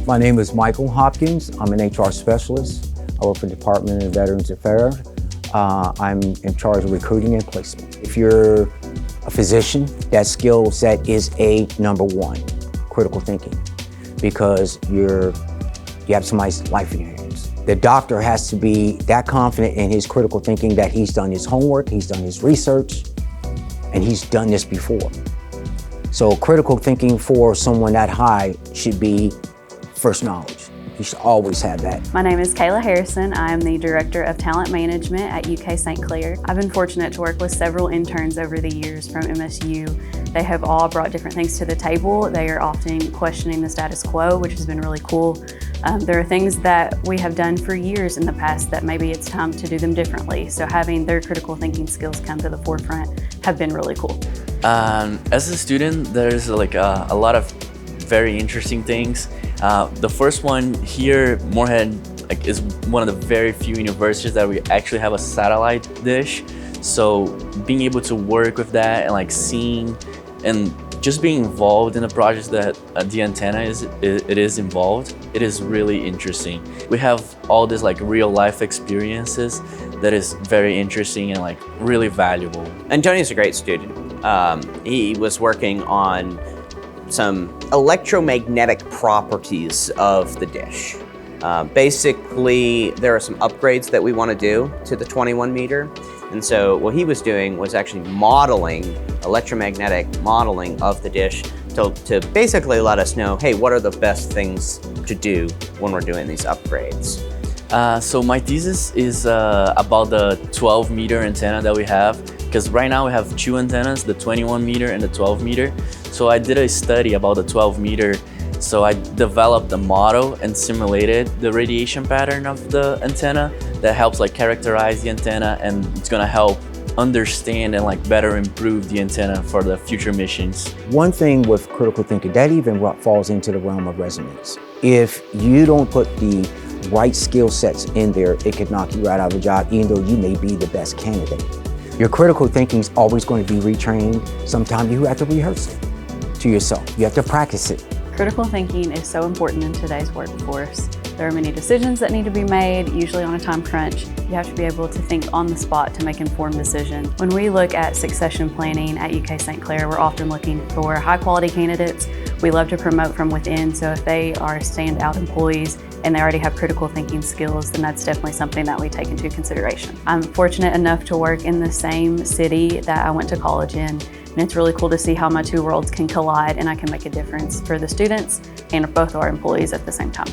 My name is Michael Hopkins. I'm an HR specialist. I work for the Department of Veterans Affairs. I'm in charge of recruiting and placement. If you're a physician, that skill set is number one, critical thinking, because you have somebody's life in your hands. The doctor has to be that confident in his critical thinking that he's done his homework, he's done his research, and he's done this before. So critical thinking for someone that high should be first knowledge. You should always have that. My name is Kayla Harrison. I'm the Director of Talent Management at UK St. Clair. I've been fortunate to work with several interns over the years from MSU. They have all brought different things to the table. They are often questioning the status quo, which has been really cool. There are things that we have done for years in the past that maybe it's time to do them differently. So having their critical thinking skills come to the forefront have been really cool. As a student, there's a lot of very interesting things. The first one here, Morehead, is one of the very few universities that we actually have a satellite dish. So being able to work with that and seeing and just being involved in the projects that the antenna is involved, it is really interesting. We have all these real life experiences that is very interesting and really valuable. Antonio's a great student. He was working on some electromagnetic properties of the dish. Basically, there are some upgrades that we want to do to the 21 meter. And so what he was doing was actually electromagnetic modeling of the dish to basically let us know, hey, what are the best things to do when we're doing these upgrades? So my thesis is about the 12 meter antenna that we have, because right now we have two antennas, the 21 meter and the 12 meter. So I did a study about the 12 meter. So I developed a model and simulated the radiation pattern of the antenna that helps characterize the antenna, and it's gonna help understand and better improve the antenna for the future missions. One thing with critical thinking, that even falls into the realm of resonance. If you don't put the right skill sets in there, it could knock you right out of a job, even though you may be the best candidate. Your critical thinking is always going to be retrained. Sometimes you have to rehearse it to yourself. You have to practice it. Critical thinking is so important in today's workforce. There are many decisions that need to be made, usually on a time crunch. You have to be able to think on the spot to make informed decisions. When we look at succession planning at UK St. Clair, we're often looking for high quality candidates. We love to promote from within, so if they are standout employees and they already have critical thinking skills, then that's definitely something that we take into consideration. I'm fortunate enough to work in the same city that I went to college in, and it's really cool to see how my two worlds can collide and I can make a difference for the students and both our employees at the same time.